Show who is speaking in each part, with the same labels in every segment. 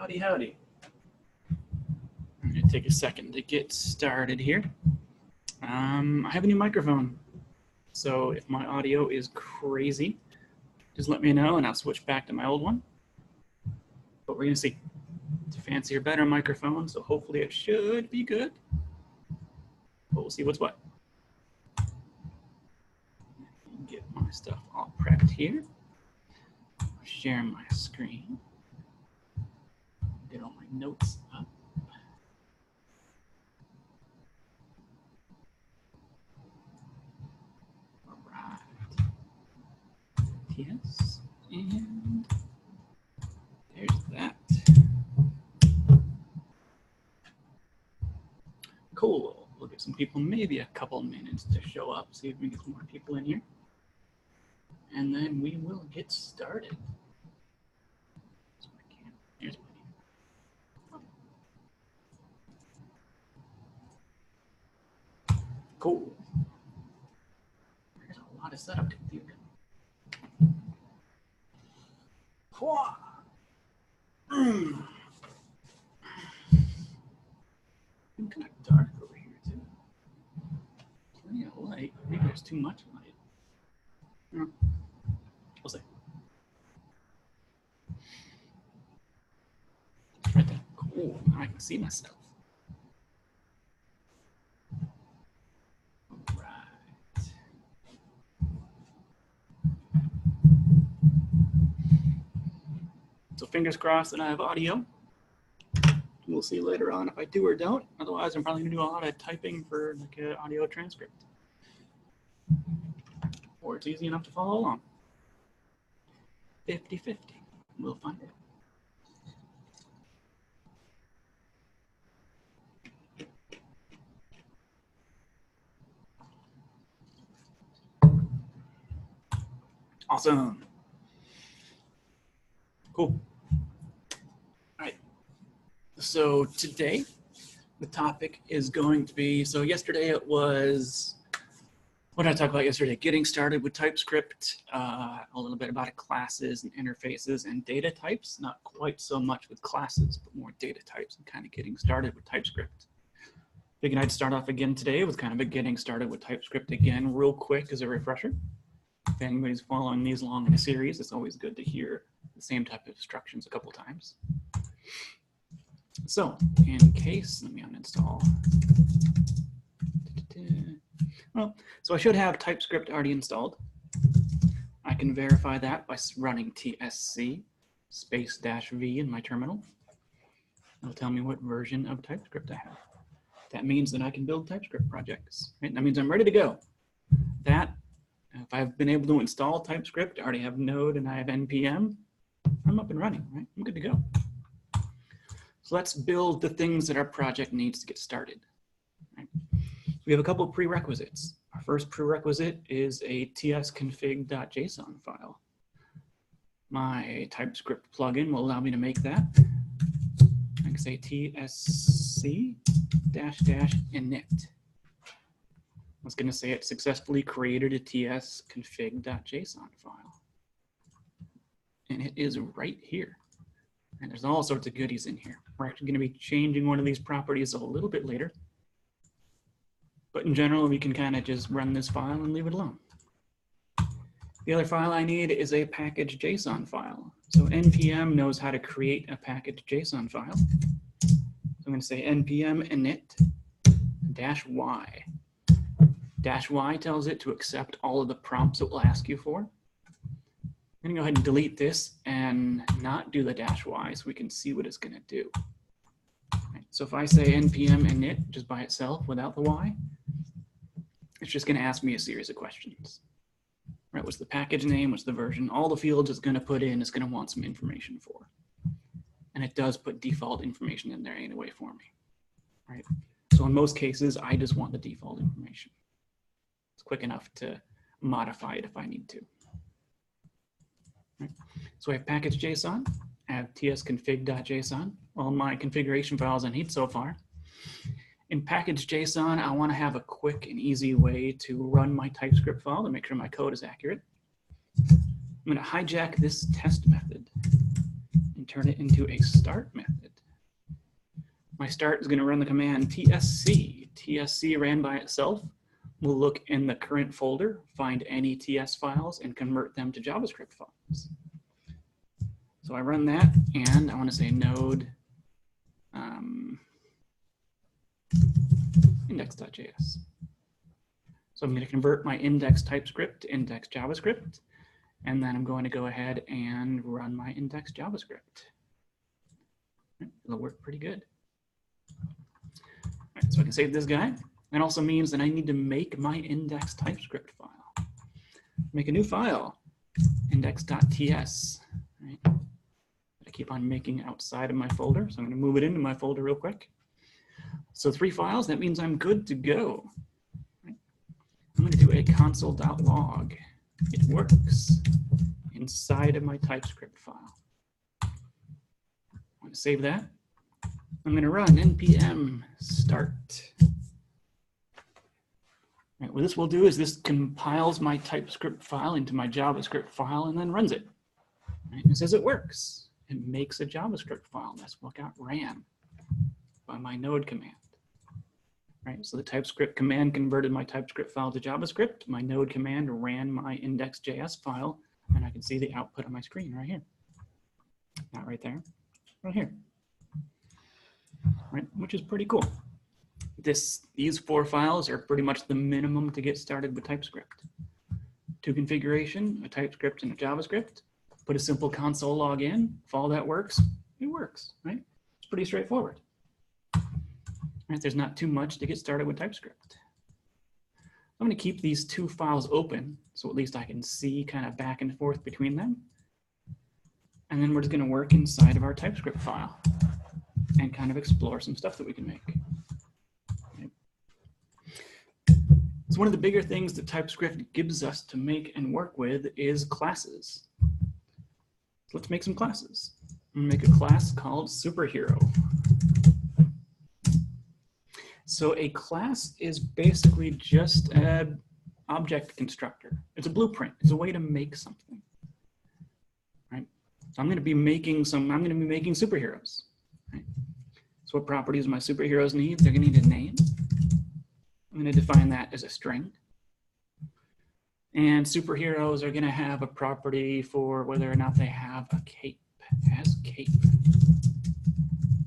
Speaker 1: Howdy, howdy. I'm going to take a second to get started here. I have a new microphone, so if my audio is crazy, just let me know and I'll switch back to my old one. But we're going to see. It's a fancier, better microphone, so hopefully it should be good. But we'll see what's what. Get my stuff all prepped here. Share my screen. Get all my notes up. All right. Yes, and there's that. Cool. We'll give some people maybe a couple minutes to show up, see if we can get some more people in here. And then we will get started. Here's cool. There's a lot of setup to do. I'm kind of dark over here too. Plenty of light. Maybe there's too much light. No. We'll see. Right there. Cool. Now I can see myself. All right. So fingers crossed that I have audio. We'll see later on if I do or don't. Otherwise, I'm probably going to do a lot of typing for like an audio transcript. Or it's easy enough to follow along. 50-50. We'll find out. Awesome. Cool. All right. So today, the topic is going to be, so yesterday it was, what did I talk about yesterday? Getting started with TypeScript, a little bit about classes and interfaces and data types, not quite so much with classes, but more data types and kind of getting started with TypeScript. Figured I'd start off again today with kind of a getting started with TypeScript again real quick as a refresher. If anybody's following these along in a series, it's always good to hear the same type of instructions a couple times. So in case, let me uninstall. Well, so I should have TypeScript already installed. I can verify that by running tsc --v in my terminal. It'll tell me what version of TypeScript I have. That means that I can build TypeScript projects. Right? That means I'm ready to go. That, if I've been able to install TypeScript, I already have Node and I have NPM, I'm up and running, right? I'm good to go. So let's build the things that our project needs to get started. Right? We have a couple of prerequisites. Our first prerequisite is a tsconfig.json file. My TypeScript plugin will allow me to make that. I can say tsc --init. I was going to say it successfully created a tsconfig.json file. And it is right here. And there's all sorts of goodies in here. We're actually going to be changing one of these properties a little bit later. But in general, we can kind of just run this file and leave it alone. The other file I need is a package.json file. So NPM knows how to create a package.json file. So I'm going to say npm init -y. -y tells it to accept all of the prompts it will ask you for. I'm going to go ahead and delete this and not do the -y so we can see what it's going to do. Right. So if I say npm init just by itself without the y, it's just going to ask me a series of questions. Right, what's the package name, what's the version, all the fields it's going to put in is going to want some information for. And it does put default information in there anyway for me. Right. So in most cases, I just want the default information. It's quick enough to modify it if I need to. Right. So I have package.json, I have tsconfig.json, all my configuration files I need so far. In package.json, I want to have a quick and easy way to run my TypeScript file to make sure my code is accurate. I'm going to hijack this test method and turn it into a start method. My start is going to run the command tsc. tsc ran by itself will look in the current folder, find any TS files, and convert them to JavaScript files. So I run that, and I want to say node index.js. So I'm going to convert my index TypeScript to index JavaScript, and then I'm going to go ahead and run my index JavaScript. It'll work pretty good. All right, so I can save this guy. That also means that I need to make my index TypeScript file. Make a new file, index.ts. Right? I keep on making outside of my folder, so I'm going to move it into my folder real quick. So 3 files, that means I'm good to go. Right? I'm going to do a console.log. It works inside of my TypeScript file. I'm going to save that. I'm going to run npm start. Right, what this will do is this compiles my TypeScript file into my JavaScript file and then runs it. Right? It says it works. It makes a JavaScript file. That's what got ran by my node command. Right, so the TypeScript command converted my TypeScript file to JavaScript. My node command ran my index.js file, and I can see the output on my screen right here. Not right there, right here. Right, which is pretty cool. These 4 files are pretty much the minimum to get started with TypeScript. 2 configuration, a TypeScript and a JavaScript. Put a simple console log in. If all that works, it works, right? It's pretty straightforward. Right, there's not too much to get started with TypeScript. I'm going to keep these 2 files open, so at least I can see kind of back and forth between them. And then we're just going to work inside of our TypeScript file and kind of explore some stuff that we can make. So one of the bigger things that TypeScript gives us to make and work with is classes. So let's make some classes. I'm going to make a class called Superhero. So a class is basically just an object constructor. It's a blueprint. It's a way to make something. Right? So I'm going to be making superheroes. Right? So what properties my superheroes need? They're going to need a name. I'm going to define that as a string. And superheroes are going to have a property for whether or not they have a cape, as cape,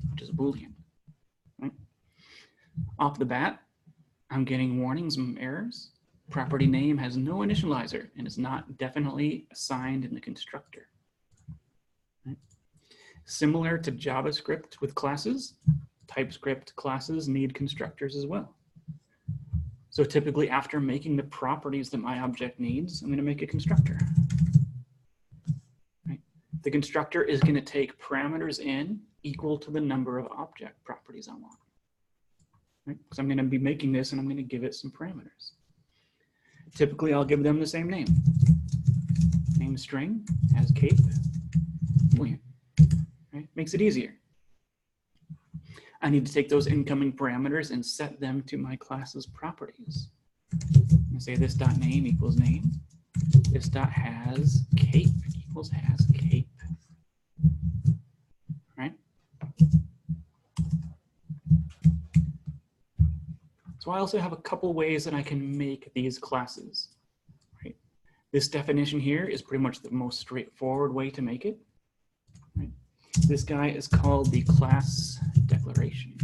Speaker 1: which is a Boolean. Right? Off the bat, I'm getting warnings and errors. Property name has no initializer and is not definitely assigned in the constructor. Right? Similar to JavaScript with classes, TypeScript classes need constructors as well. So typically after making the properties that my object needs, I'm going to make a constructor. Right? The constructor is going to take parameters in equal to the number of object properties I want. Right? Because I'm going to be making this and I'm going to give it some parameters. Typically I'll give them the same name. Name string as cape, Boolean. Right? Makes it easier. I need to take those incoming parameters and set them to my class's properties. I say this dot name equals name. This dot has cape equals has cape. Right? So I also have a couple ways that I can make these classes. Right? This definition here is pretty much the most straightforward way to make it. Right? This guy is called the class declaration.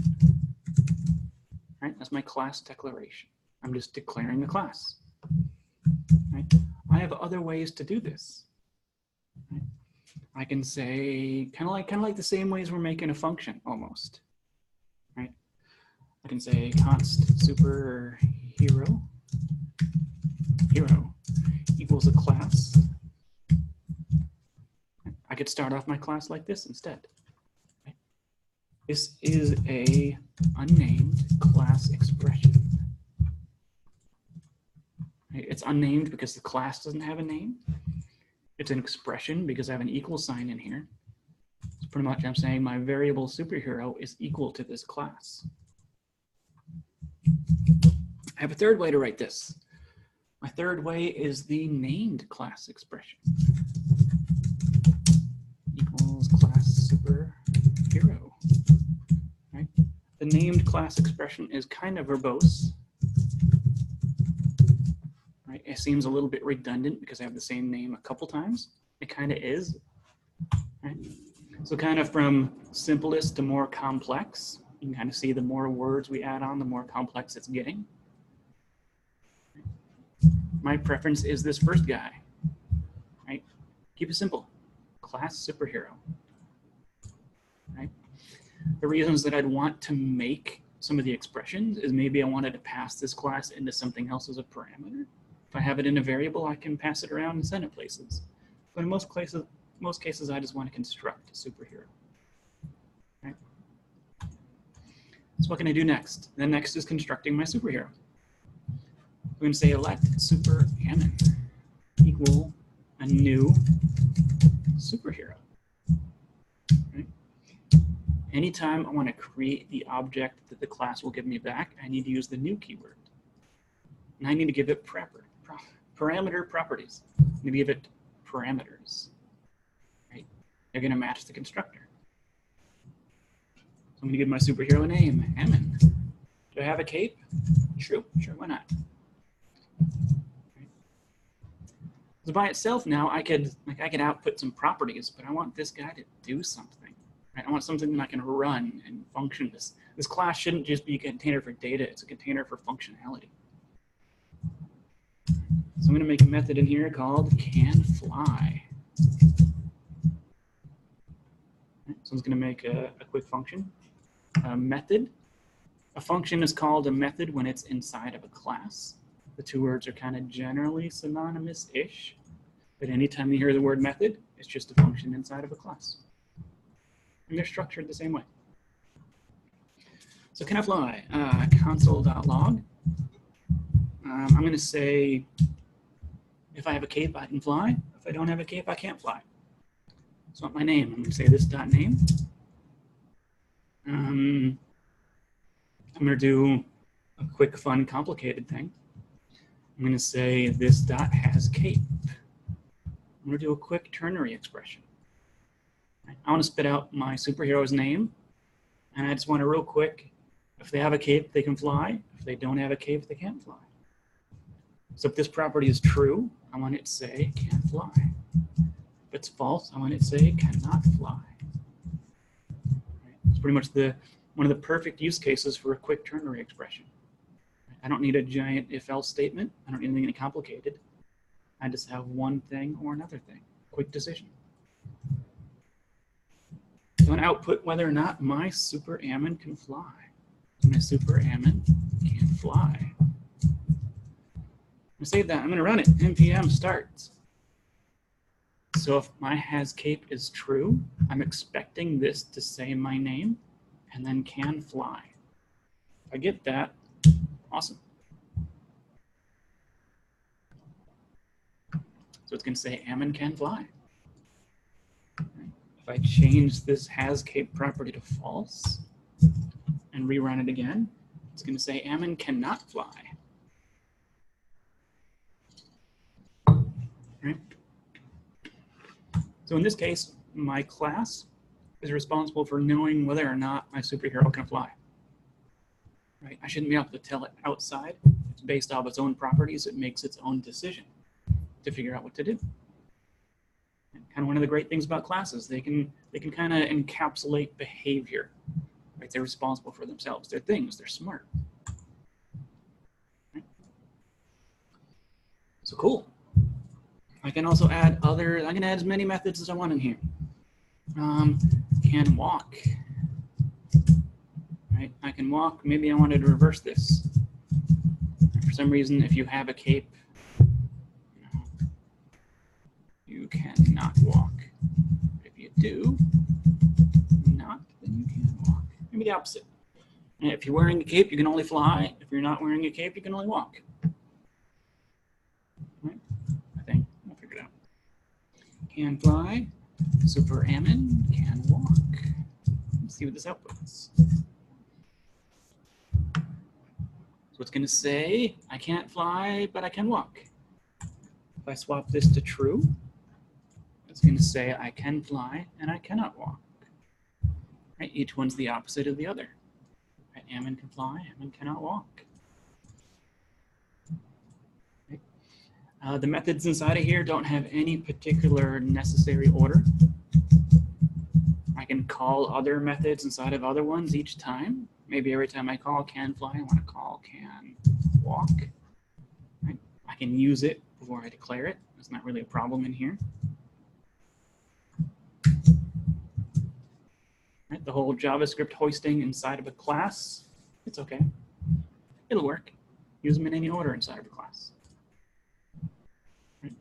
Speaker 1: Right? That's my class declaration. I'm just declaring a class. Right? I have other ways to do this. Right? I can say kind of like the same ways we're making a function almost. Right? I can say const superhero hero equals a class. I could start off my class like this instead. Right? This is a unnamed class expression. Right? It's unnamed because the class doesn't have a name. It's an expression because I have an equal sign in here. So pretty much I'm saying my variable superhero is equal to this class. I have a third way to write this. My third way is the named class expression. Equals class superhero. Right? The named class expression is kind of verbose. Right? It seems a little bit redundant because I have the same name a couple times. It kind of is. Right? So kind of from simplest to more complex, you can kind of see the more words we add on, the more complex it's getting. My preference is this first guy. Right? Keep it simple. Class superhero. Right? The reasons that I'd want to make some of the expressions is maybe I wanted to pass this class into something else as a parameter. If I have it in a variable, I can pass it around and send it places. But in most cases, I just want to construct a superhero. Right? So what can I do next? Then next is constructing my superhero. I'm going to say let super_ammon equal a new superhero. Right? Anytime I want to create the object that the class will give me back, I need to use the new keyword. And I need to give it parameter properties. I need to give it parameters. Right? They're going to match the constructor. So I'm going to give my superhero a name, Ammon. Do I have a cape? True. Sure, why not? Right. So by itself now, I could output some properties, but I want this guy to do something. Right? I want something that I can run and function. This class shouldn't just be a container for data. It's a container for functionality. So I'm going to make a method in here called canFly. So I'm going to make a quick function, a method. A function is called a method when it's inside of a class. The two words are kind of generally synonymous-ish, but anytime you hear the word method, it's just a function inside of a class. And they're structured the same way. So canFly, console.log. I'm going to say, if I have a cape, I can fly. If I don't have a cape, I can't fly. So my name, I'm going to say this dot name. I'm going to do a quick, fun, complicated thing. I'm going to say this dot has cape. I'm going to do a quick ternary expression. I want to spit out my superhero's name, and I just want to real quick, if they have a cape, they can fly. If they don't have a cape, they can't fly. So if this property is true, I want it to say can fly. If it's false, I want it to say cannot fly. Right? It's pretty much one of the perfect use cases for a quick ternary expression. I don't need a giant if-else statement. I don't need anything complicated. I just have one thing or another thing. Quick decision. So I'm going to output whether or not my superammon can fly. My superammon can fly. I'm going to save that. I'm going to run it. npm start. So if my has cape is true, I'm expecting this to say my name and then can fly. If I get that, awesome. So it's going to say Ammon can fly. If I change this has cape property to false and rerun it again, it's going to say Ammon cannot fly. Right? So in this case, my class is responsible for knowing whether or not my superhero can fly. Right? I shouldn't be able to tell it outside. It's based off its own properties. It makes its own decision to figure out what to do. And kind of one of the great things about classes, they can kind of encapsulate behavior. Right? They're responsible for themselves. They're things. They're smart. Right? So cool. I can also add I can add as many methods as I want in here. Can walk. Right? I can walk. Maybe I wanted to reverse this. For some reason, if you have a cape, you cannot walk. If you do not, then you can walk. Maybe the opposite. And if you're wearing a cape, you can only fly. If you're not wearing a cape, you can only walk. Right? I think we'll figure it out. Can fly, superammon, can walk. Let's see what this outputs. So it's going to say, I can't fly, but I can walk. If I swap this to true, it's going to say I can fly and I cannot walk. Right? Each one's the opposite of the other. Right? Ammon can fly, Ammon cannot walk. Right? The methods inside of here don't have any particular necessary order. I can call other methods inside of other ones each time. Maybe every time I call can fly, I want to call can walk. Right? I can use it before I declare it. It's not really a problem in here. Right? The whole JavaScript hoisting inside of a class, it's okay. It'll work. Use them in any order inside of a class. Right?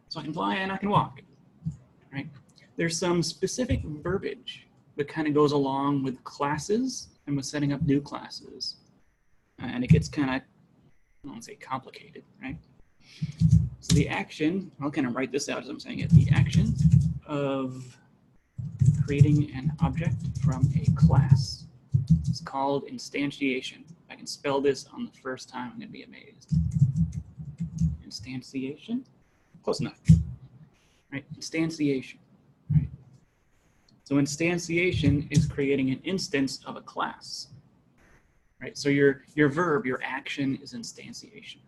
Speaker 1: So I can fly and I can walk. Right? There's some specific verbiage that kind of goes along with classes and with setting up new classes. And it gets kind of, I don't want to say complicated, right? So the action, I'll kind of write this out as I'm saying it, the action of creating an object from a class is called instantiation. If I can spell this on the first time, I'm going to be amazed. Instantiation? Close enough. Right? Instantiation. Right? So instantiation is creating an instance of a class. Right? So your verb, your action is instantiation.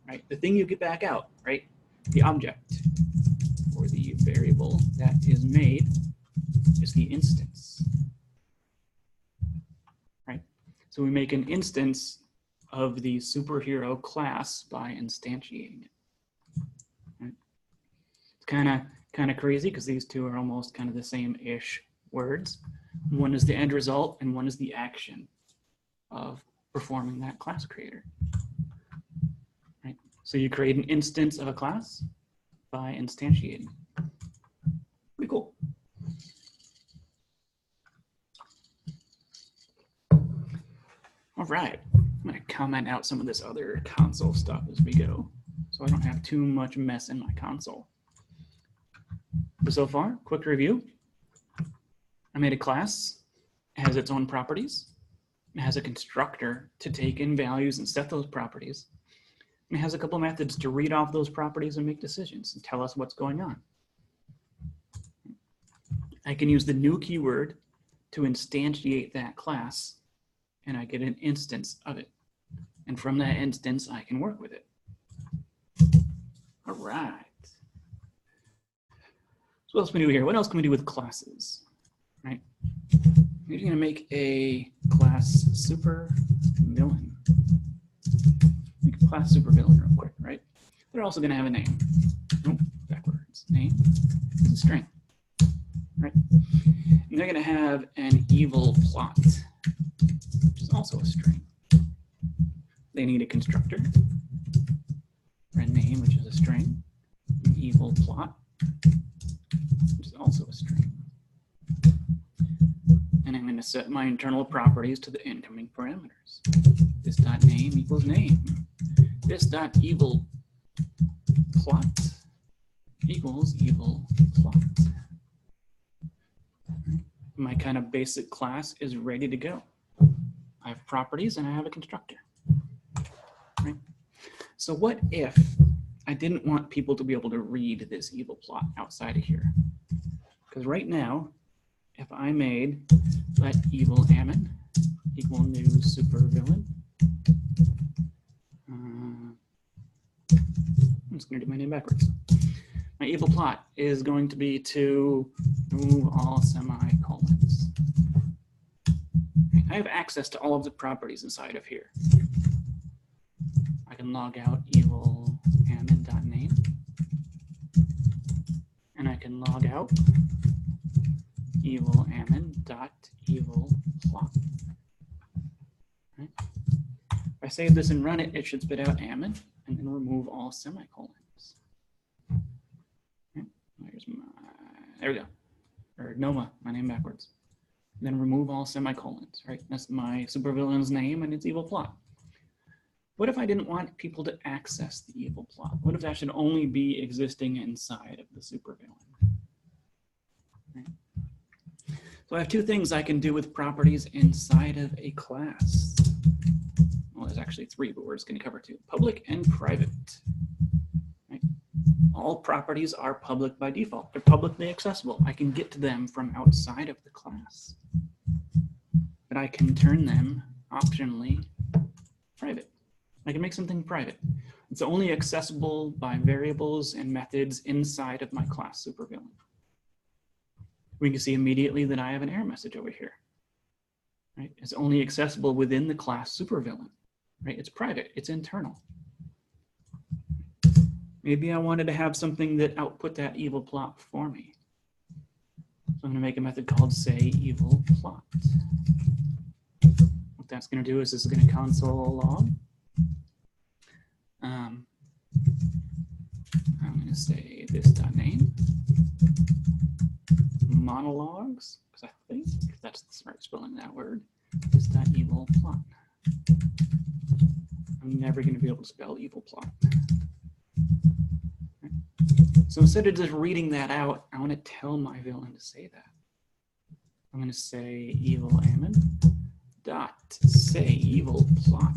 Speaker 1: Right? The thing you get back out, right? The object or the variable that is made is the instance. Right? So we make an instance of the superhero class by instantiating it. Right? It's kind of crazy because these two are almost kind of the same-ish words. One is the end result and one is the action of performing that class creator. Right? So you create an instance of a class by instantiating. Pretty cool. All right, I'm going to comment out some of this other console stuff as we go, so I don't have too much mess in my console. But so far, quick review. I made a class. It has its own properties. It has a constructor to take in values and set those properties. And it has a couple methods to read off those properties and make decisions and tell us what's going on. I can use the new keyword to instantiate that class, and I get an instance of it. And from that instance, I can work with it. All right. So what else can we do here? What else can we do with classes? Right? We're going to make a class supervillain. Make a class supervillain real quick, right? They're also going to have a name. Oh, backwards. Name is a string. Right? And they're going to have an evil plot, which is also a string. They need a constructor for a name, which is a string, an evil plot, which is also a string. And I'm going to set my internal properties to the incoming parameters. This dot name equals name. This dot evil plot equals evil plot. My kind of basic class is ready to go. I have properties and I have a constructor. Right? So what if I didn't want people to be able to read this evil plot outside of here? Because right now, if I made let evil Ammon equal new supervillain, I'm just going to do my name backwards. My evil plot is going to be to remove all semicolons. I have access to all of the properties inside of here. I can log out evil Ammon.name, and I can log out evil Ammon.evil plot. Right? If I save this and run it, it should spit out Ammon and then remove all semicolons. Okay. There we go. Or Noma, my name backwards. And then remove all semicolons, right? That's my supervillain's name and its evil plot. What if I didn't want people to access the evil plot? What if that should only be existing inside of the supervillain? Right? So I have two things I can do with properties inside of a class. Well, there's actually three, but we're just going to cover two. Public and private. Right? All properties are public by default. They're publicly accessible. I can get to them from outside of the class. But I can turn them optionally private. I can make something private. It's only accessible by variables and methods inside of my class supervillain. We can see immediately that I have an error message over here. Right? It's only accessible within the class supervillain. Right? It's private. It's internal. Maybe I wanted to have something that output that evil plot for me. So I'm going to make a method called say evil plot. What that's going to do is this is going to console log. I'm going to say this.name monologues, because I think that's the smart spelling of that word, this.evil plot. I'm never going to be able to spell evil plot. Right. So instead of just reading that out, I want to tell my villain to say that. I'm going to say evil ammon dot say evil plot.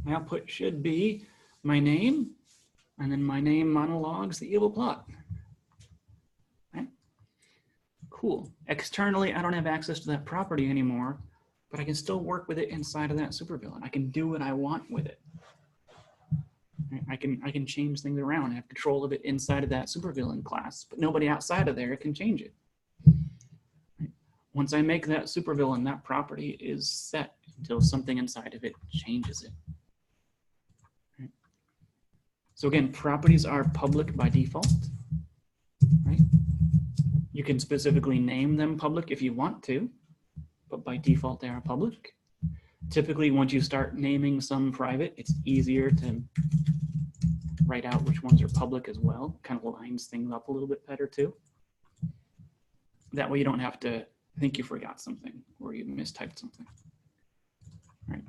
Speaker 1: My output should be my name, and then my name monologues the evil plot. Right? Cool. Externally, I don't have access to that property anymore, but I can still work with it inside of that supervillain. I can do what I want with it. Right? I can change things around. I have control of it inside of that supervillain class, but nobody outside of there can change it. Right? Once I make that supervillain, that property is set until something inside of it changes it. So again, properties are public by default, right? You can specifically name them public if you want to, but by default they are public. Typically, once you start naming some private, it's easier to write out which ones are public as well. Kind of lines things up a little bit better too. That way you don't have to think you forgot something or you mistyped something, right?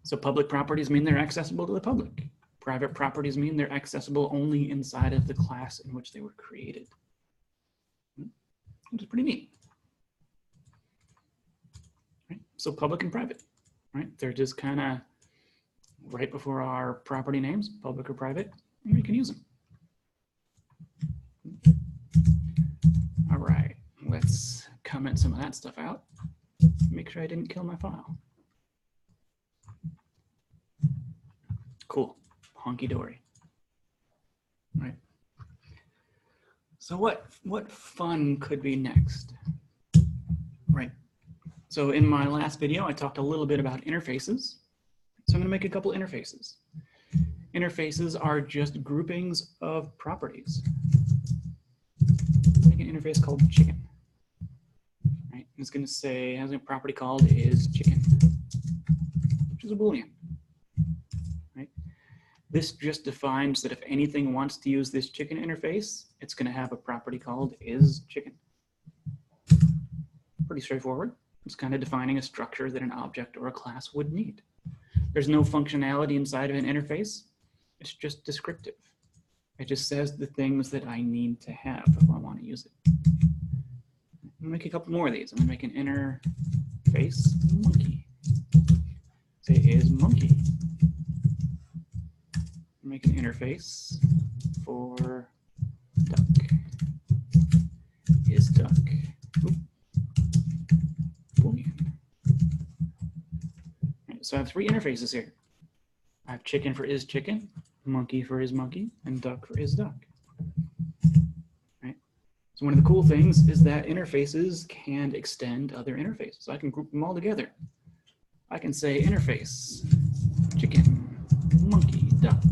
Speaker 1: So public properties mean they're accessible to the public. Private properties mean they're accessible only inside of the class in which they were created. Which is pretty neat. Right? So public and private, right? They're just kind of right before our property names, public or private, and we can use them. All right, let's comment some of that stuff out. Make sure I didn't kill my file. Cool. Honky-dory. Right. So what fun could be next? Right. So in my last video, I talked a little bit about interfaces. So I'm going to make a couple interfaces. Interfaces are just groupings of properties. Make an interface called chicken. Right. It's going to say, has a property called is chicken, which is a Boolean. This just defines that if anything wants to use this chicken interface, it's going to have a property called isChicken. Pretty straightforward. It's kind of defining a structure that an object or a class would need. There's no functionality inside of an interface. It's just descriptive. It just says the things that I need to have if I want to use it. I'm going to make a couple more of these. I'm going to make an interface monkey. Say is monkey. Make an interface for duck. Is duck. Oop. Boolean. Right, so I have three interfaces here. I have chicken for is chicken, monkey for is monkey, and duck for is duck. Right. So one of the cool things is that interfaces can extend other interfaces. So I can group them all together. I can say interface chicken, monkey, duck.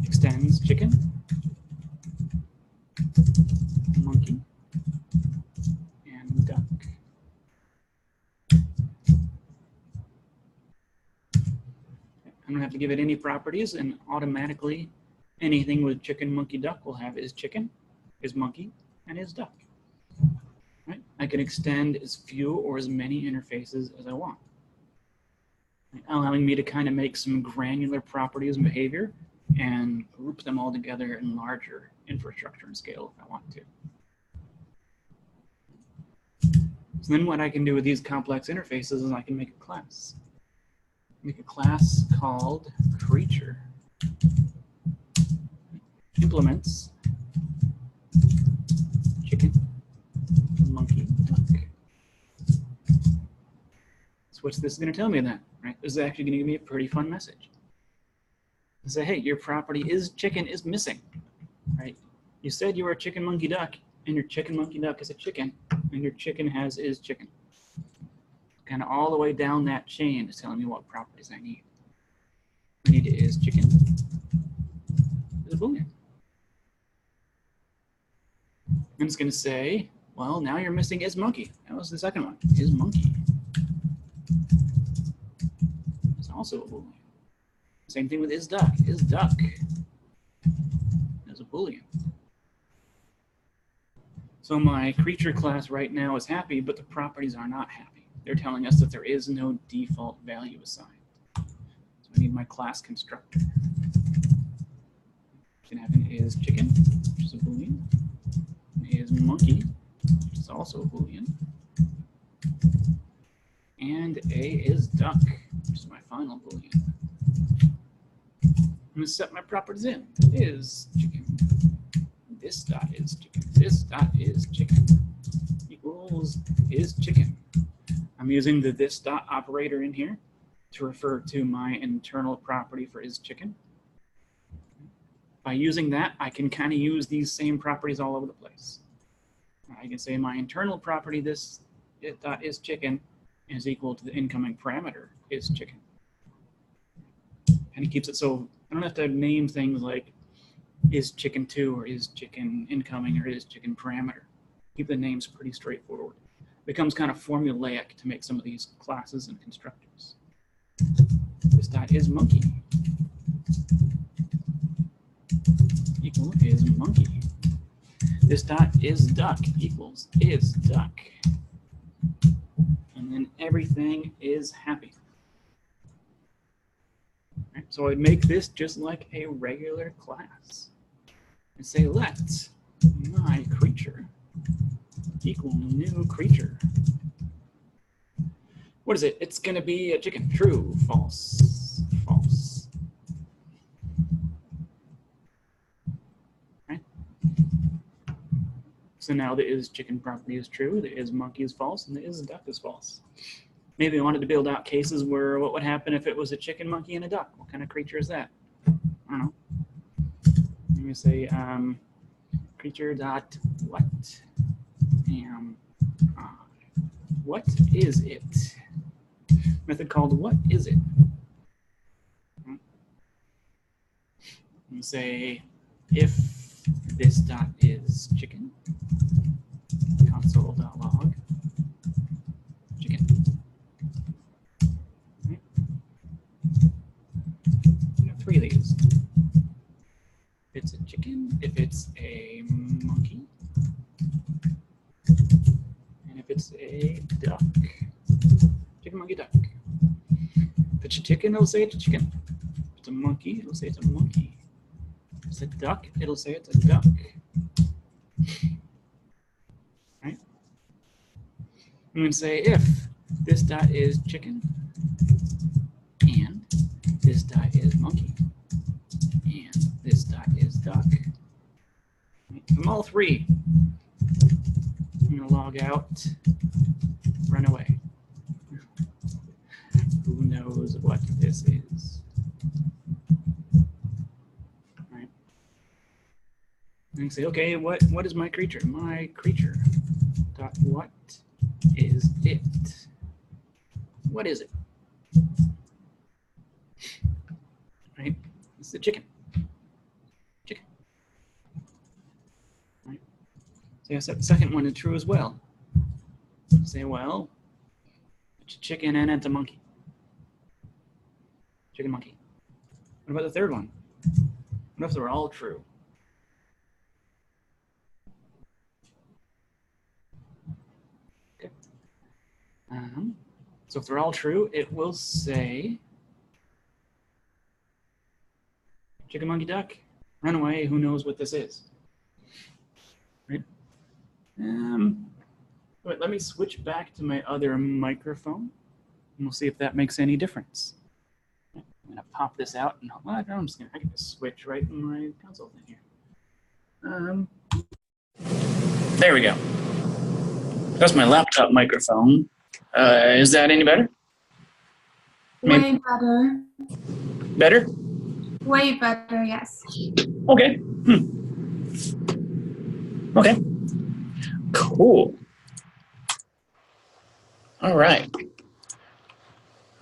Speaker 1: Extends chicken, monkey, and duck. I don't have to give it any properties, and automatically anything with chicken, monkey, duck will have is chicken, is monkey, and is duck. Right? I can extend as few or as many interfaces as I want, right? Allowing me to kind of make some granular properties and behavior and group them all together in larger infrastructure and scale if I want to. So then what I can do with these complex interfaces is I can make a class. make a class called creature. Implements chicken, monkey, duck. So what's this going to tell me then? Right? This is actually going to give me a pretty fun message. Say, hey, your property is chicken is missing, right? You said you were a chicken, monkey, duck, and your chicken, monkey, duck is a chicken, and your chicken has is chicken. Kind of all the way down that chain is telling me what properties I need. I need is chicken, is a boolean. I'm just going to say, well, now you're missing is monkey. That was the second one, is monkey. It's also a boolean. Same thing with is duck is a boolean. So my creature class right now is happy, but the properties are not happy. They're telling us that there is no default value assigned. So I need my class constructor. I can have an is chicken, which is a boolean, an is monkey, which is also a boolean, and a is duck, which is my final boolean. I'm going to set my properties in. Is chicken. This dot is chicken. This dot is chicken. Equals is chicken. I'm using the this dot operator in here to refer to my internal property for is chicken. By using that, I can kind of use these same properties all over the place. I can say my internal property, this dot is chicken, is equal to the incoming parameter is chicken. And it keeps it so I don't have to name things like is chicken 2 or is chicken incoming or is chicken parameter. Keep the names pretty straightforward. It becomes kind of formulaic to make some of these classes and constructors. This dot is monkey equal is monkey. This dot is duck equals is duck. And then everything is happy. So I'd make this just like a regular class and say let my creature equal new creature. What is it? It's going to be a chicken. True, false, false. Right? So now the is chicken property is true, the is monkey is false, and the is duck is false. Maybe I wanted to build out cases where what would happen if it was a chicken, monkey, and a duck. What kind of creature is that? I don't know. Let me say creature dot what am I? What is it? Method called what is it? Let me say if this dot is chicken, console.log chicken. Three of these. If it's a chicken, if it's a monkey, and if it's a duck. Chicken, monkey, duck. If it's a chicken, it'll say it's a chicken. If it's a monkey, it'll say it's a monkey. If it's a duck, it'll say it's a duck. Right? I'm going to say if this dot is chicken, and this dot is monkey, and this dot is duck. From all three, I'm going to log out, run away. Who knows what this is? Right? And you say, okay, what is my creature? My creature dot what is it? What is it? Right? It's the chicken. Chicken. Right? So I set the second one to true as well. Say, well, it's a chicken and it's a monkey. Chicken, monkey. What about the third one? What if they're all true? Okay. So if they're all true, it will say chicken, monkey, duck, run away, who knows what this is? Right? Wait, let me switch back to my other microphone, and we'll see if that makes any difference. I'm gonna pop this out and I can just switch right in my console thing here. There we go. That's my laptop microphone. Is that any better?
Speaker 2: Way better.
Speaker 1: Better?
Speaker 2: Way better, yes.
Speaker 1: Okay. Okay. Cool. All right.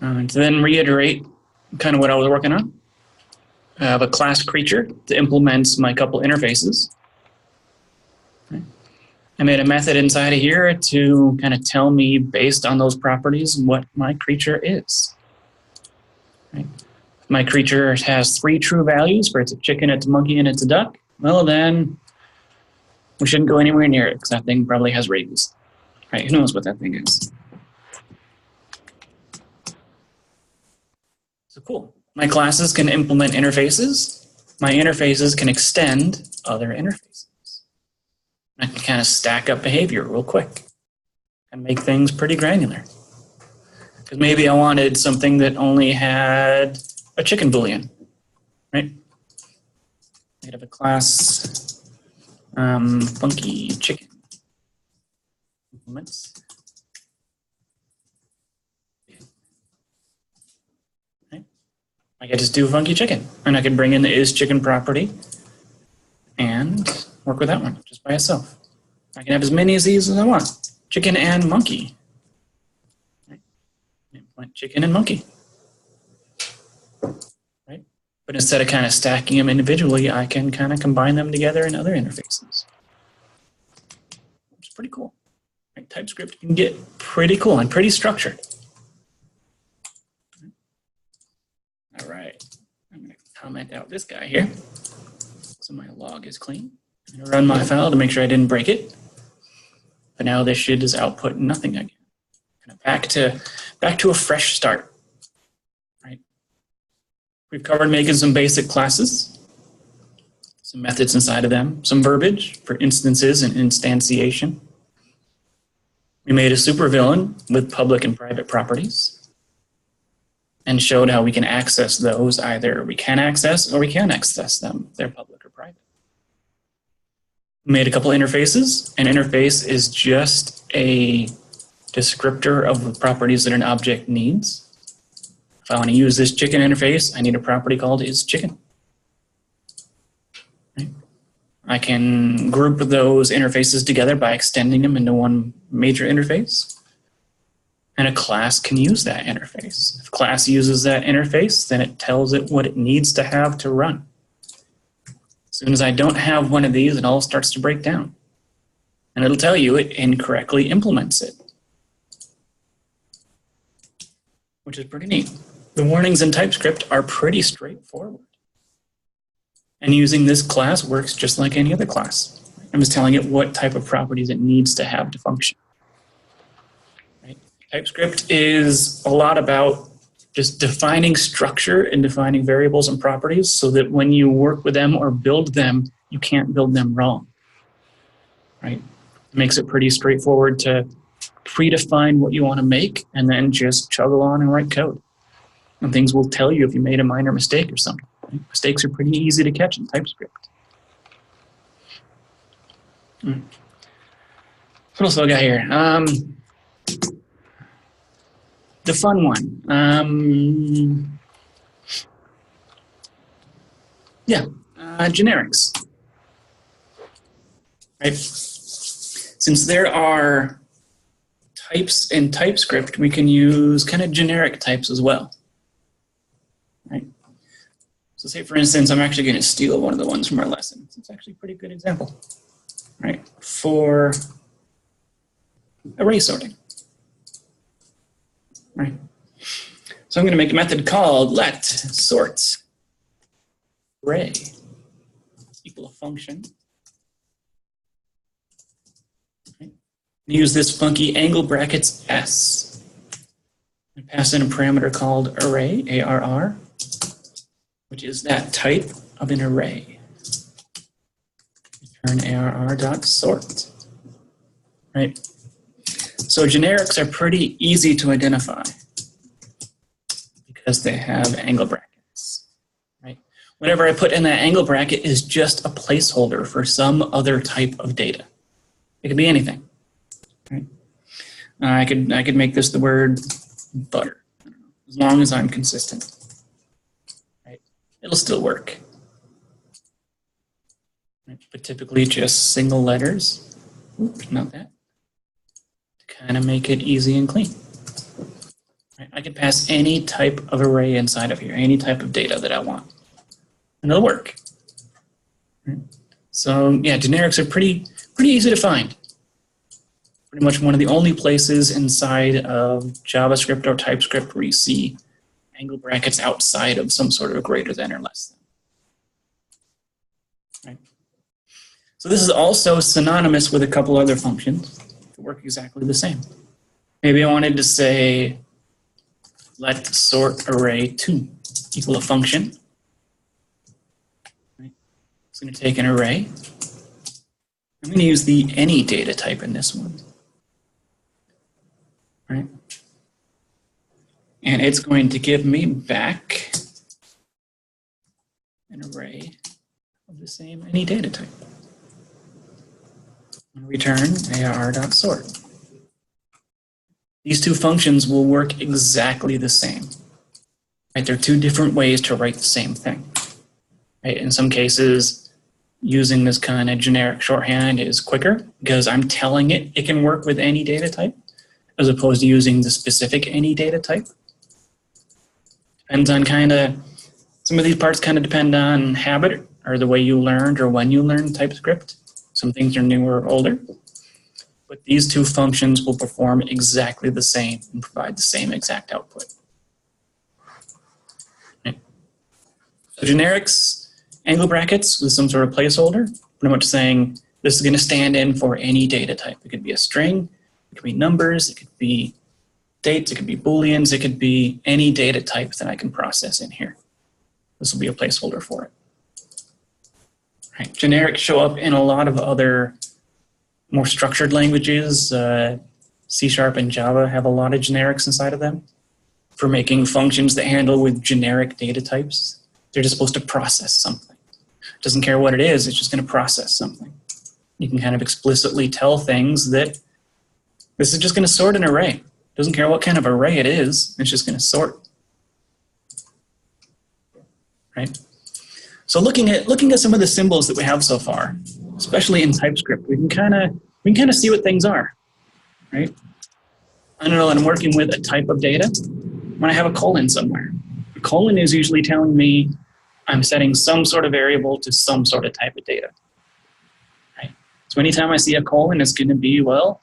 Speaker 1: To then reiterate kind of what I was working on. I have a class creature that implements my couple interfaces. I made a method inside of here to kind of tell me, based on those properties, what my creature is. Right? My creature has 3 true values, for it's a chicken, it's a monkey, and it's a duck. Well, then we shouldn't go anywhere near it because that thing probably has rabies. Right? Who knows what that thing is? So cool. My classes can implement interfaces. My interfaces can extend other interfaces. I can kind of stack up behavior real quick and make things pretty granular. Because maybe I wanted something that only had a chicken boolean, right? I'd have a class funky chicken implements. Right? I could just do funky chicken, and I could bring in the isChicken property and work with that one just by itself. I can have as many of these as I want. Chicken and monkey. Right? Implement chicken and monkey. Right? But instead of kind of stacking them individually, I can kind of combine them together in other interfaces. Which is pretty cool. Right? TypeScript can get pretty cool and pretty structured. All right. I'm going to comment out this guy here. So my log is clean. I'm going to run my file to make sure I didn't break it. But now this should just output nothing again. Kind of back to a fresh start. Right? We've covered making some basic classes, some methods inside of them, some verbiage for instances and instantiation. We made a supervillain with public and private properties and showed how we can access those. Either we can access or we can't access them. They're public or private. We made a couple interfaces. An interface is just a descriptor of the properties that an object needs. If I want to use this chicken interface, I need a property called isChicken. Right? I can group those interfaces together by extending them into one major interface. And a class can use that interface. If a class uses that interface, then it tells it what it needs to have to run. As soon as I don't have one of these, it all starts to break down. And it'll tell you it incorrectly implements it, which is pretty neat. The warnings in TypeScript are pretty straightforward. And using this class works just like any other class. I'm just telling it what type of properties it needs to have to function. Right? TypeScript is a lot about just defining structure and defining variables and properties so that when you work with them or build them, you can't build them wrong. Right? It makes it pretty straightforward to predefine what you want to make and then just chug along and write code. And things will tell you if you made a minor mistake or something. Right? Mistakes are pretty easy to catch in TypeScript. What else do I got here? The fun one. Generics. Right? Since there are types in TypeScript, we can use kind of generic types as well. Right? So say, for instance, I'm actually going to steal one of the ones from our lesson. It's actually a pretty good example. Right? For array sorting. Right. So I'm going to make a method called let sort array equal a function. Right. Use this funky angle brackets s. And pass in a parameter called array, ARR, which is that type of an array. Return ARR.sort. Right. So generics are pretty easy to identify because they have angle brackets. whenever I put in that angle bracket is just a placeholder for some other type of data. It could be anything. Right? I could make this the word butter, as long as I'm consistent. Right? It'll still work. Right? But typically just single letters. Oops, not that. To kind of make it easy and clean. Right? I can pass any type of array inside of here, any type of data that I want. And it'll work. Right? So yeah, generics are pretty easy to find. Pretty much one of the only places inside of JavaScript or TypeScript where you see angle brackets outside of some sort of a greater than or less than. Right? So this is also synonymous with a couple other functions that work exactly the same. Maybe I wanted to say, let sort array 2 equal a function. Right? It's going to take an array. I'm going to use the any data type in this one. Right? And it's going to give me back an array of the same any data type. And return ar.sort. These two functions will work exactly the same. Right? They're two different ways to write the same thing. Right? In some cases, using this kind of generic shorthand is quicker because I'm telling it it can work with any data type, as opposed to using the specific any data type. Depends on some of these parts kind of depend on habit or the way you learned or when you learned TypeScript. Some things are newer or older. But these two functions will perform exactly the same and provide the same exact output. Okay. So generics, angle brackets with some sort of placeholder, pretty much saying this is going to stand in for any data type. It could be a string. It could be numbers, it could be dates, it could be booleans, it could be any data type that I can process in here. This will be a placeholder for it. Right. Generics show up in a lot of other more structured languages. C# and Java have a lot of generics inside of them for making functions that handle with generic data types. They're just supposed to process something. It doesn't care what it is, it's just going to process something. You can kind of explicitly tell things that this is just going to sort an array. Doesn't care what kind of array it is. It's just going to sort. Right? So looking at some of the symbols that we have so far, especially in TypeScript, we can kind of see what things are. Right? I don't know. I'm working with a type of data. When I have a colon somewhere, a colon is usually telling me I'm setting some sort of variable to some sort of type of data. Right? So anytime I see a colon, it's going to be, well,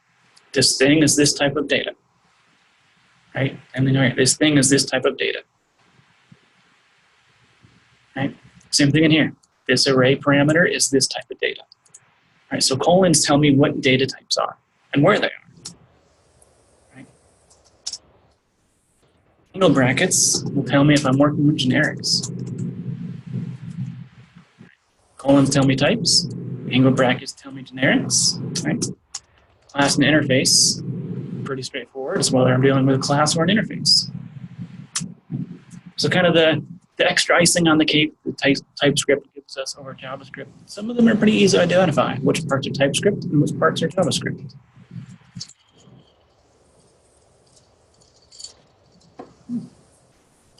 Speaker 1: this thing is this type of data, right? And then, all right, this thing is this type of data, right? Same thing in here. This array parameter is this type of data, right? So colons tell me what data types are and where they are, right? Angle brackets will tell me if I'm working with generics. Colons tell me types. Angle brackets tell me generics, right? Class and interface, pretty straightforward, as whether I'm dealing with a class or an interface. So kind of the extra icing on the cake that TypeScript gives us over JavaScript. Some of them are pretty easy to identify, which parts are TypeScript and which parts are JavaScript.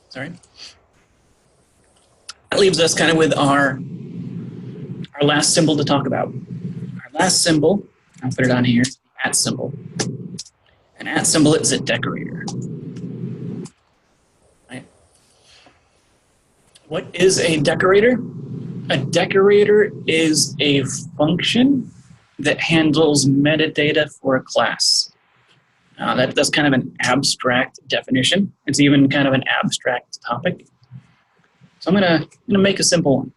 Speaker 1: Sorry. That leaves us kind of with our last symbol to talk about. Our last symbol, I'll put it on here, @ symbol. An @ symbol is a decorator. Right? What is a decorator? A decorator is a function that handles metadata for a class. That's kind of an abstract definition. It's even kind of an abstract topic. So I'm gonna make a simple one,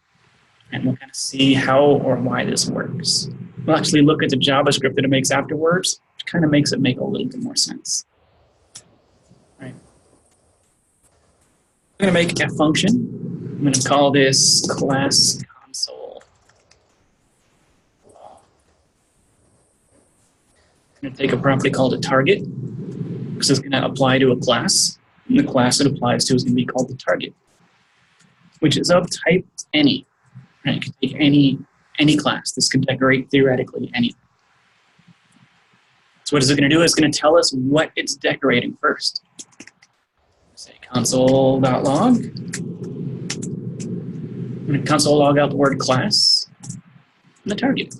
Speaker 1: and we'll kind of see how or why this works. We'll actually look at the JavaScript that it makes afterwards, which kind of makes it make a little bit more sense. Right. I'm going to make a function. I'm going to call this class console. I'm going to take a property called a target, because it's going to apply to a class, and the class it applies to is going to be called the target, which is of type any. Right? You can take any class. This can decorate theoretically anything. So what is it going to do? It's going to tell us what it's decorating first. Say console.log. I'm going to console log out the word class and the target.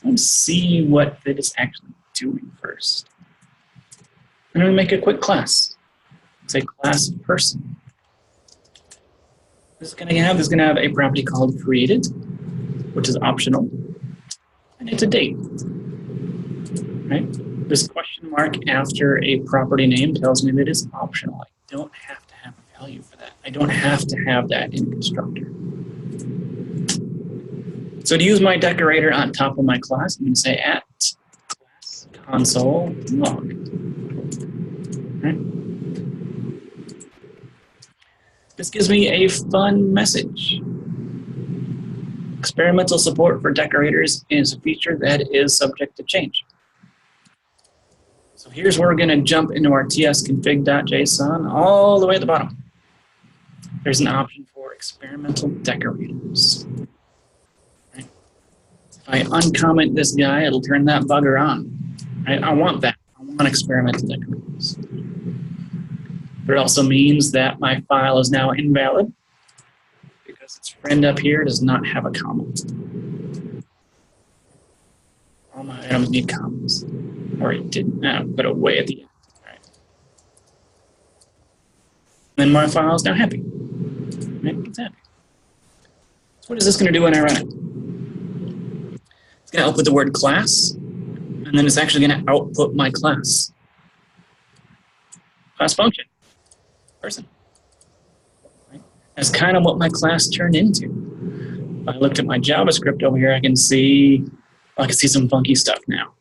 Speaker 1: Let's see what it is actually doing first. I'm going to make a quick class. Say class person. This is going to have a property called created, which is optional, and it's a date. Right? This question mark after a property name tells me that it's optional. I don't have to have a value for that. I don't have to have that in a constructor. So to use my decorator on top of my class, I'm going to say at class console log. Right? This gives me a fun message. Experimental support for decorators is a feature that is subject to change. So here's where we're going to jump into our tsconfig.json all the way at the bottom. There's an option for experimental decorators. Right? If I uncomment this guy, it'll turn that bugger on. Right? I want that. I want experimental decorators. But it also means that my file is now invalid because its friend up here does not have a comment. All my items need comments. Or it didn't, but away at the end. All right. Then my file is now happy. Right? It's happy. So what is this going to do when I run it? It's going to output the word class, and then it's actually going to output my class. Class function. Person. Right? That's kind of what my class turned into. If I looked at my JavaScript over here, I can see some funky stuff now.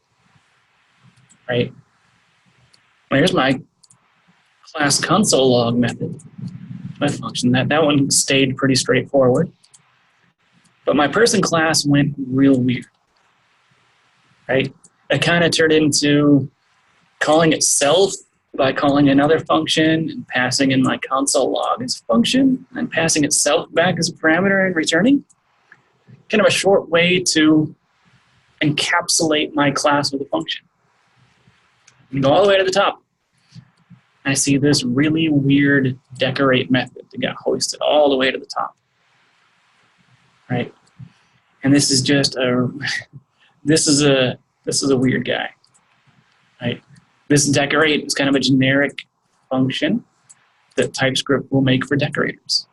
Speaker 1: Right? Well, here's my class console log method. My function. That one stayed pretty straightforward. But my person class went real weird. Right? It kind of turned into calling itself by calling another function and passing in my console log as function and passing itself back as a parameter and returning. Kind of a short way to encapsulate my class with a function. And go all the way to the top. I see this really weird decorate method that got hoisted all the way to the top. Right? And this is just this is a weird guy. Right? This decorate is kind of a generic function that TypeScript will make for decorators.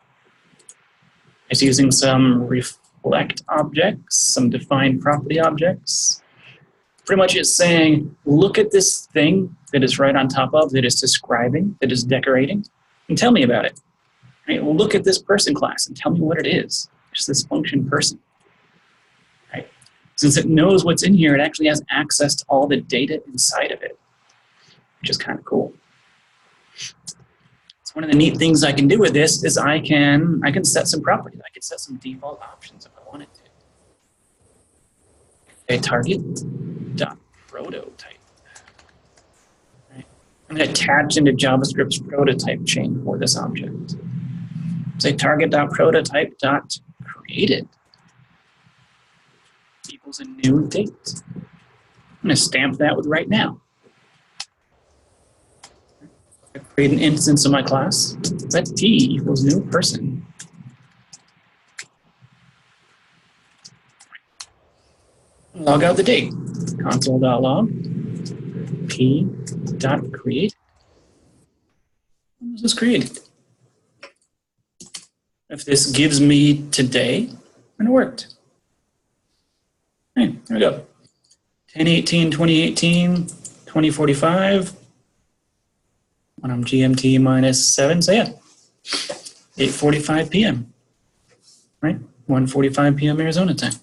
Speaker 1: It's using some reflect objects, some defined property objects. Pretty much it's saying, look at this thing that is right on top of, that is describing, that is decorating, and tell me about it. Right? Well, look at this person class and tell me what it is. It's this function person. Right? Since it knows what's in here, it actually has access to all the data inside of it, which is kind of cool. So one of the neat things I can do with this is I can set some properties. I can set some default options if I wanted to. A target.prototype. Right. I'm going to attach into JavaScript's prototype chain for this object. Say target.prototype.created equals a new date. I'm going to stamp that with right now. I create an instance of my class. Let t equals new person. Log out the date. Console.log p.create. When was this created? If this gives me today, then it worked. Hey, there we go. 10/18/2018, 2045. When I'm GMT -7, so yeah, 8:45 p.m. Right? 1:45 p.m. Arizona time.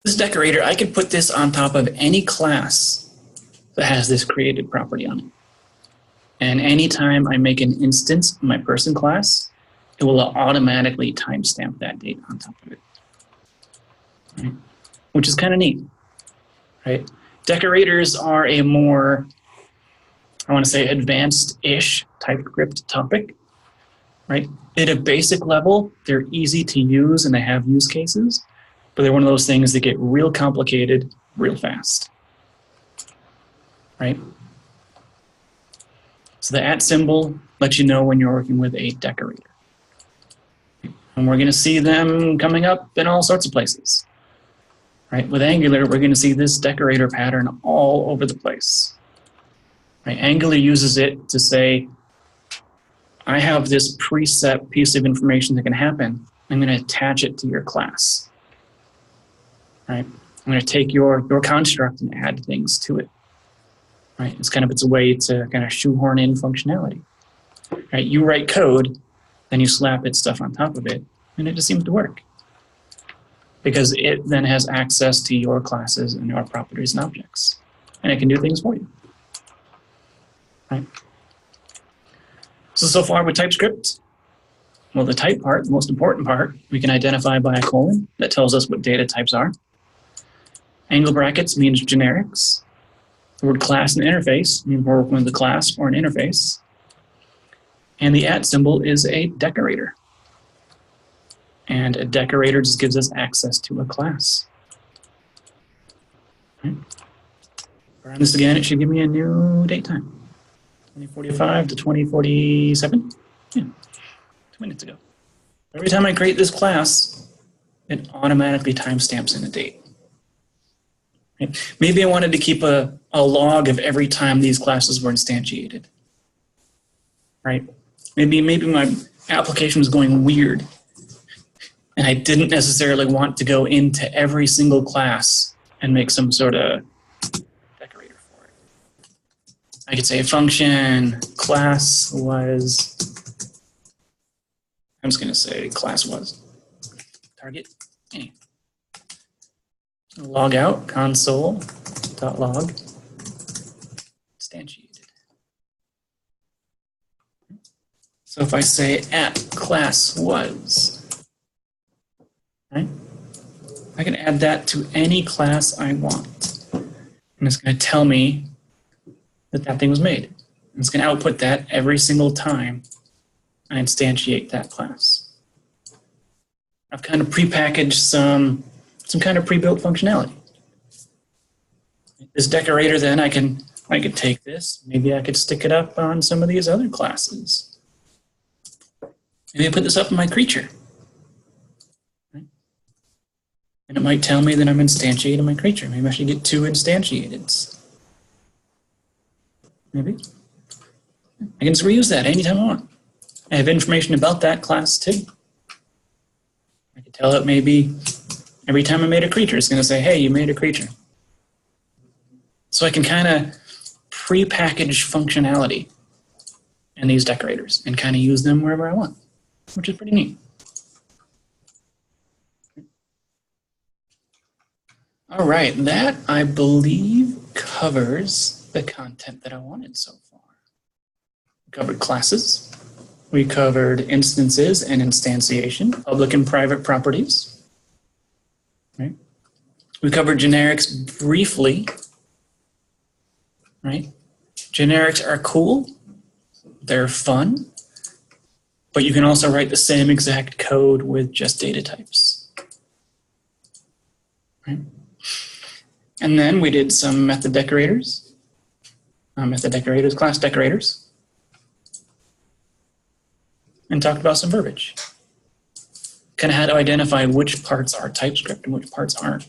Speaker 1: This decorator, I could put this on top of any class that has this created property on it. And anytime I make an instance of my person class, it will automatically timestamp that date on top of it. Right? Which is kind of neat. Right? Decorators are a more, I want to say, advanced-ish TypeScript topic. right? At a basic level, they're easy to use and they have use cases, but they're one of those things that get real complicated real fast, right? So the @ symbol lets you know when you're working with a decorator. And we're going to see them coming up in all sorts of places, right? With Angular, we're going to see this decorator pattern all over the place, right? Angular uses it to say, I have this preset piece of information that can happen. I'm going to attach it to your class, right? I'm going to take your construct and add things to it, right? It's a way to kind of shoehorn in functionality, right? You write code, then you slap its stuff on top of it, and it just seems to work because it then has access to your classes and your properties and objects, and it can do things for you, right? So far with TypeScript, well, the type part, the most important part, we can identify by a colon that tells us what data types are. Angle brackets means generics. The word class and interface means we're working with a class or an interface. And the @ symbol is a decorator. And a decorator just gives us access to a class. Right. Run this again, it should give me a new date time. 2045 to 2047? Yeah, 2 minutes ago. Every time I create this class, it automatically timestamps in a date. Right? Maybe I wanted to keep a log of every time these classes were instantiated. Right? Maybe my application was going weird, and I didn't necessarily want to go into every single class and make some sort of decorator for it. I could say function class was, I'm just going to say class was target. Anyway. Log out console.log instantiated. So if I say @class was, right? I can add that to any class I want. And it's going to tell me that that thing was made. And it's going to output that every single time I instantiate that class. I've kind of prepackaged some kind of pre-built functionality. This decorator, then I could take this, maybe I could stick it up on some of these other classes. Maybe I put this up in my creature. Right? And it might tell me that I'm instantiating my creature. Maybe I should get 2 instantiateds. Maybe. I can just reuse that anytime I want. I have information about that class too. I could tell it maybe every time I made a creature, it's going to say, hey, you made a creature. So I can kind of pre-package functionality in these decorators and kind of use them wherever I want, which is pretty neat. All right, that, I believe, covers the content that I wanted so far. We covered classes. We covered instances and instantiation, public and private properties. Right? We covered generics briefly. Right? Generics are cool. They're fun. But you can also write the same exact code with just data types. Right? And then we did some method decorators. Class decorators. And talked about some verbiage. Kind of how to identify which parts are TypeScript and which parts aren't.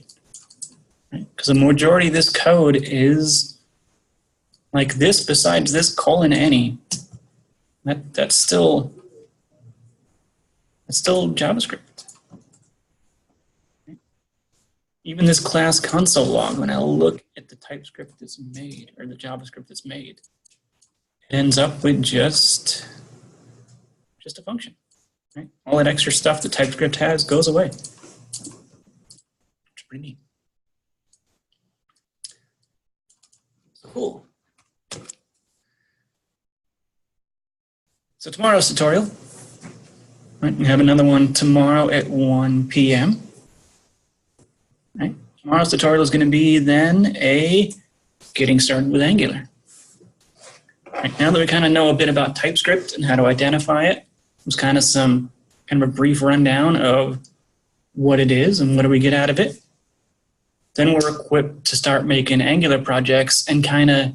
Speaker 1: Right? Because the majority of this code is like this, besides this :any. That's still JavaScript. Right? Even this class console log, when I look at the TypeScript that's made, or the JavaScript that's made, it ends up with just a function. Right? All that extra stuff that TypeScript has goes away. It's pretty neat. Cool. So tomorrow's tutorial, right? We have another one tomorrow at 1 p.m. Right? Tomorrow's tutorial is going to be then a getting started with Angular. Right? Now that we kind of know a bit about TypeScript and how to identify it, It was kind of a brief rundown of what it is and what do we get out of it. Then we're equipped to start making Angular projects and kind of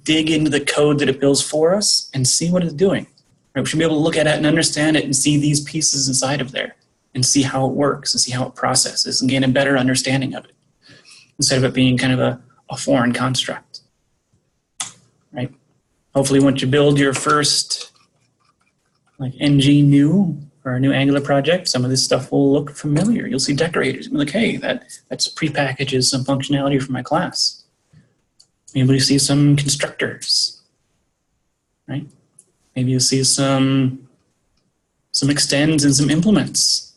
Speaker 1: dig into the code that it builds for us and see what it's doing. Right? We should be able to look at it and understand it and see these pieces inside of there and see how it works and see how it processes and gain a better understanding of it instead of it being kind of a foreign construct. Right? Hopefully once you build your first like ng new or a new Angular project, some of this stuff will look familiar. You'll see decorators. You'll be like, hey, that's prepackages some functionality for my class. Maybe you see some constructors, right? Maybe you'll see some extends and some implements,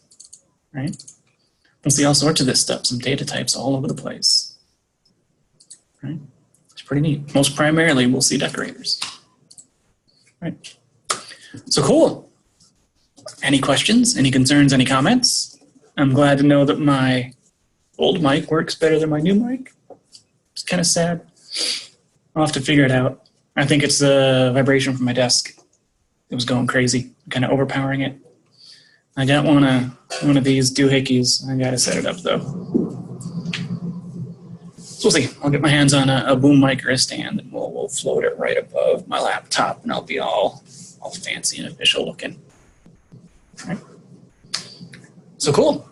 Speaker 1: right? We'll see all sorts of this stuff, some data types all over the place, right? It's pretty neat. Most primarily, we'll see decorators, right? So cool. Any questions, any concerns, any comments? I'm glad to know that my old mic works better than my new mic. It's kind of sad. I'll have to figure it out. I think it's the vibration from my desk. It was going crazy, kind of overpowering it. I got one of these doohickeys. I gotta set it up though. So we'll see. I'll get my hands on a boom mic or a stand, and we'll float it right above my laptop, and I'll be all fancy and official looking. Right. So cool.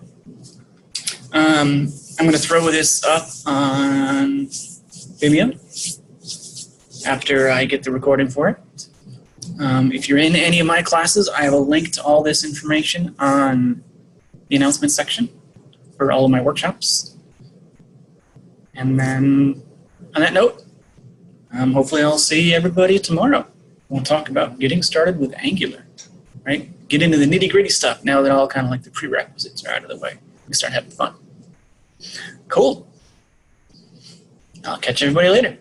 Speaker 1: I'm going to throw this up on Vimeo after I get the recording for it. If you're in any of my classes, I have a link to all this information on the announcement section for all of my workshops. And then on that note, hopefully I'll see everybody tomorrow. We'll talk about getting started with Angular, right? Get into the nitty-gritty stuff now that all kind of like the prerequisites are out of the way. We can start having fun. Cool. I'll catch everybody later.